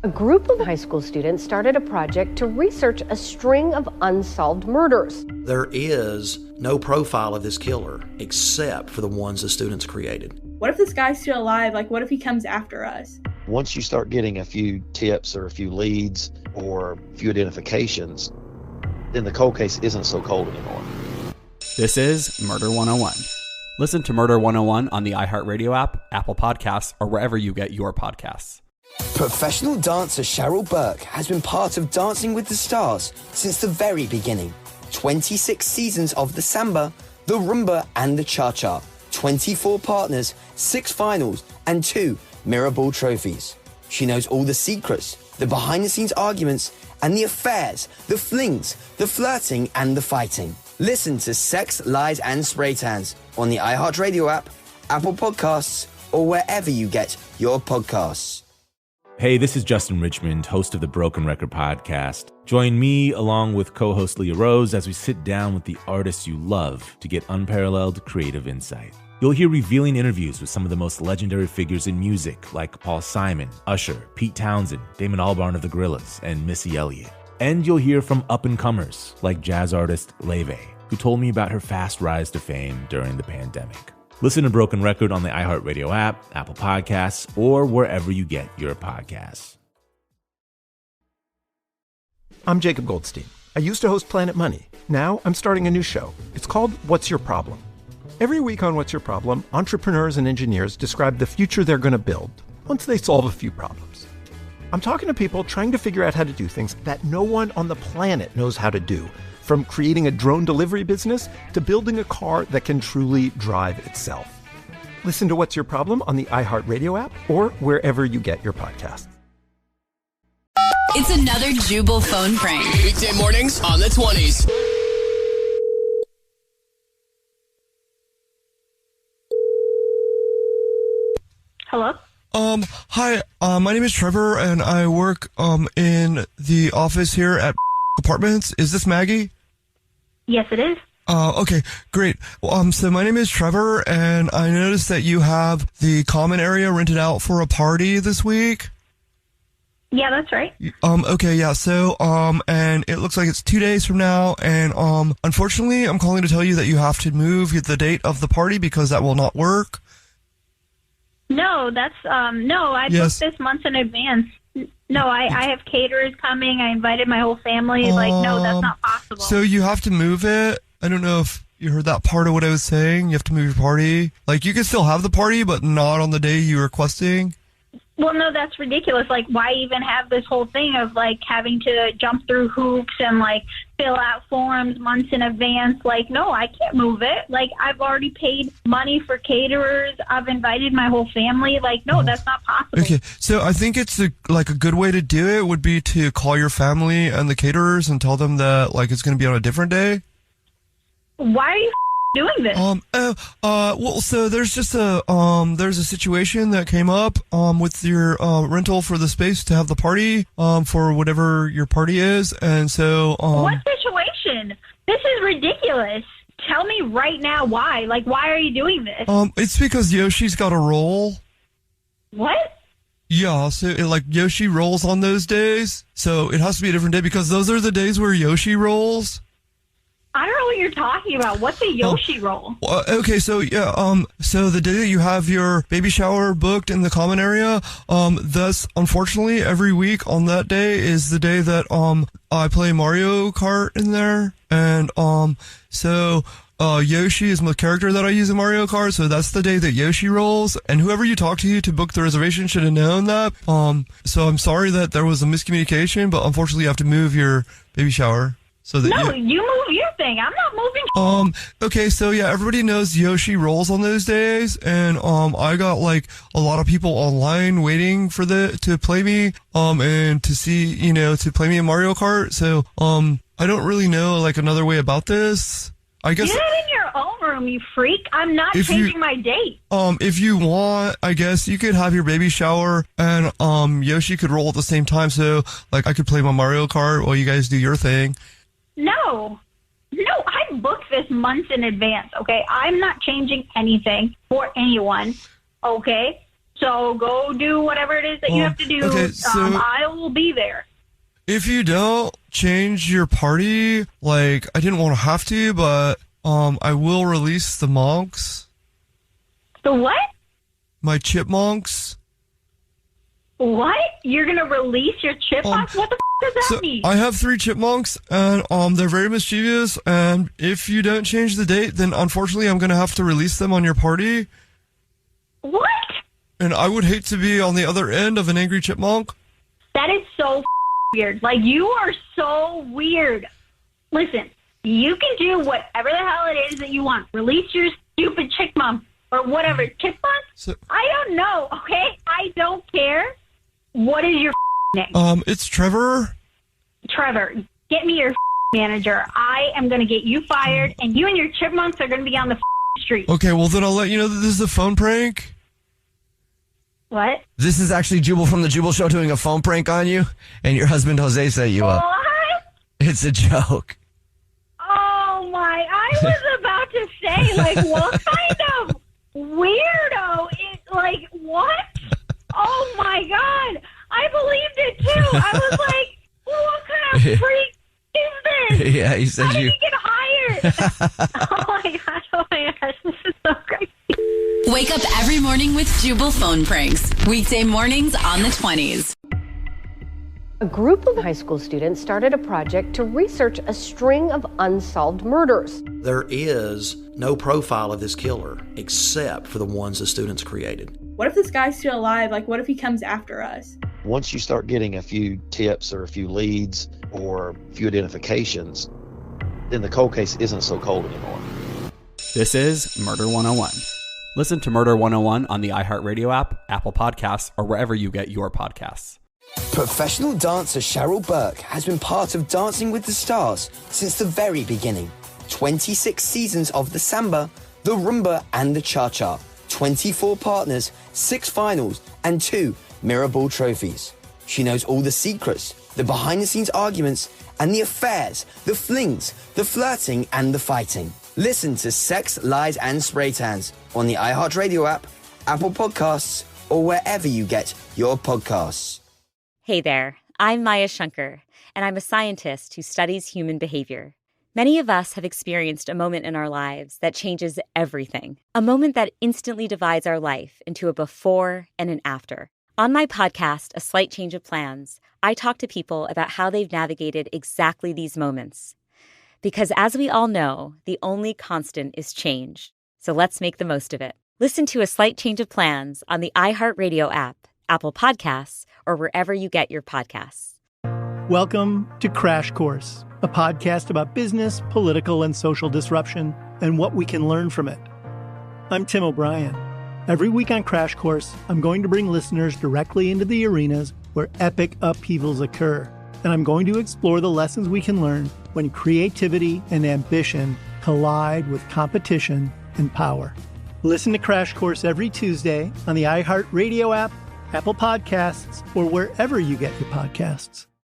A group of high school students started a project to research a string of unsolved murders. There is no profile of this killer except for the ones the students created. What if this guy's still alive? Like, what if he comes after us? Once you start getting a few tips or a few leads or a few identifications, then the cold case isn't so cold anymore. This is Murder 101. Listen to Murder 101 on the iHeartRadio app, Apple Podcasts, or wherever you get your podcasts. Professional dancer Cheryl Burke has been part of Dancing with the Stars since the very beginning. 26 seasons of the samba, the rumba, and the cha-cha. 24 partners, 6 finals, and 2 mirror ball trophies. She knows all the secrets, the behind-the-scenes arguments, and the affairs, the flings, the flirting, and the fighting. Listen to Sex, Lies, and Spray Tans on the iHeartRadio app, Apple Podcasts, or wherever you get your podcasts. Hey, this is Justin Richmond, host of the Broken Record podcast. Join me along with co-host Leah Rose as we sit down with the artists you love to get unparalleled creative insight. You'll hear revealing interviews with some of the most legendary figures in music like Paul Simon, Usher, Pete Townsend, Damon Albarn of the Gorillaz, and Missy Elliott. And you'll hear from up-and-comers like jazz artist Leve, who told me about her fast rise to fame during the pandemic. Listen to Broken Record on the iHeartRadio app, Apple Podcasts, or wherever you get your podcasts. I'm Jacob Goldstein. I used to host Planet Money. Now I'm starting a new show. It's called What's Your Problem? Every week on What's Your Problem, entrepreneurs and engineers describe the future they're going to build once they solve a few problems. I'm talking to people trying to figure out how to do things that no one on the planet knows how to do, from creating a drone delivery business to building a car that can truly drive itself. Listen to What's Your Problem on the iHeartRadio app or wherever you get your podcasts. It's another Jubal phone prank. Weekday mornings on the 20s. Hello? Hi, my name is Trevor, and I work, in the office here at Apartments. Is this Maggie? Yes, it is. Okay, great. So my name is Trevor, and I noticed that you have the common area rented out for a party this week. Yeah, that's right. Okay, yeah, so, and it looks like it's 2 days from now, and, unfortunately, I'm calling to tell you that you have to move the date of the party because that will not work. No, that's, no, I booked this months in advance. No, I have caterers coming. I invited my whole family. No, that's not possible. So you have to move it? I don't know if you heard that part of what I was saying. You have to move your party. Like, you can still have the party, but not on the day you're requesting. Well, no, that's ridiculous. Like, why even have this whole thing of, like, having to jump through hoops and, like, fill out forms months in advance? Like, no, I can't move it. Like, I've already paid money for caterers. I've invited my whole family. Like, no, that's not possible. Okay, so I think it's, a good way to do it would be to call your family and the caterers and tell them that, like, it's going to be on a different day. Why are you doing this? Well, so there's just there's a situation that came up, with your, rental for the space to have the party, for whatever your party is. And so, What situation? This is ridiculous. Tell me right now why. Like, why are you doing this? It's because Yoshi's got a roll. What? Yeah, so Yoshi rolls on those days. So it has to be a different day because those are the days where Yoshi rolls. I don't know what you're talking about. What's a Yoshi roll? Okay, so yeah, so the day that you have your baby shower booked in the common area, that's unfortunately every week on that day is the day that I play Mario Kart in there, and so Yoshi is my character that I use in Mario Kart, so that's the day that Yoshi rolls, and whoever you talk to book the reservation should have known that. So I'm sorry that there was a miscommunication, but unfortunately you have to move your baby shower. So that you move your thing. I'm not moving. Okay, so yeah, everybody knows Yoshi rolls on those days, and I got like a lot of people online waiting for to play me, and to see, to play me in Mario Kart. So I don't really know like another way about this. I guess. Get it in your own room, you freak. I'm not changing my date. If you want, I guess you could have your baby shower and Yoshi could roll at the same time. So like I could play my Mario Kart while you guys do your thing. No, I booked this months in advance, okay? I'm not changing anything for anyone, okay? So go do whatever it is that you have to do. Okay, so I will be there. if you don't change your party, like, I didn't want to have to, but I will release the monks. The what? My chipmunks. What? You're going to release your chipmunks? What the does that mean? I have 3 chipmunks, and they're very mischievous, and if you don't change the date, then unfortunately I'm going to have to release them on your party. What? And I would hate to be on the other end of an angry chipmunk. That is so weird. Like, you are so weird. Listen, you can do whatever the hell it is that you want. Release your stupid chipmunk or whatever. Chipmunk? I don't know, okay? I don't care. What is your name? It's Trevor. Trevor, get me your manager. I am going to get you fired, and you and your chipmunks are going to be on the street. Okay, well then I'll let you know that this is a phone prank. What? This is actually Jubal from the Jubal Show doing a phone prank on you, and your husband Jose set you up. What? It's a joke. Oh, my. I was about to say, like, what kind of weirdo is, like, what? Oh, my God. I believed it, too. I was like, well, what kind of freak is this? Yeah, he said How did you. he get hired? Oh, my gosh. This is so crazy. Wake up every morning with Jubal phone pranks. Weekday mornings on the 20s. A group of high school students started a project to research a string of unsolved murders. There is no profile of this killer except for the ones the students created. What if this guy's still alive? Like, what if he comes after us? Once you start getting a few tips or a few leads or a few identifications, then the cold case isn't so cold anymore. This is Murder 101. Listen to Murder 101 on the iHeartRadio app, Apple Podcasts, or wherever you get your podcasts. Professional dancer Cheryl Burke has been part of Dancing with the Stars since the very beginning. 26 seasons of the samba, the rumba, and the cha-cha. 24 partners, 6 finals, and 2 mirror ball trophies. She knows all the secrets, the behind-the-scenes arguments, and the affairs, the flings, the flirting, and the fighting. Listen to Sex, Lies, and Spray Tans on the iHeartRadio app, Apple Podcasts, or wherever you get your podcasts. Hey there, I'm Maya Shankar, and I'm a scientist who studies human behavior. Many of us have experienced a moment in our lives that changes everything. A moment that instantly divides our life into a before and an after. On my podcast, A Slight Change of Plans, I talk to people about how they've navigated exactly these moments. Because as we all know, the only constant is change. So let's make the most of it. Listen to A Slight Change of Plans on the iHeartRadio app, Apple Podcasts, or wherever you get your podcasts. Welcome to Crash Course, a podcast about business, political, and social disruption, and what we can learn from it. I'm Tim O'Brien. Every week on Crash Course, I'm going to bring listeners directly into the arenas where epic upheavals occur, and I'm going to explore the lessons we can learn when creativity and ambition collide with competition and power. Listen to Crash Course every Tuesday on the iHeartRadio app, Apple Podcasts, or wherever you get your podcasts.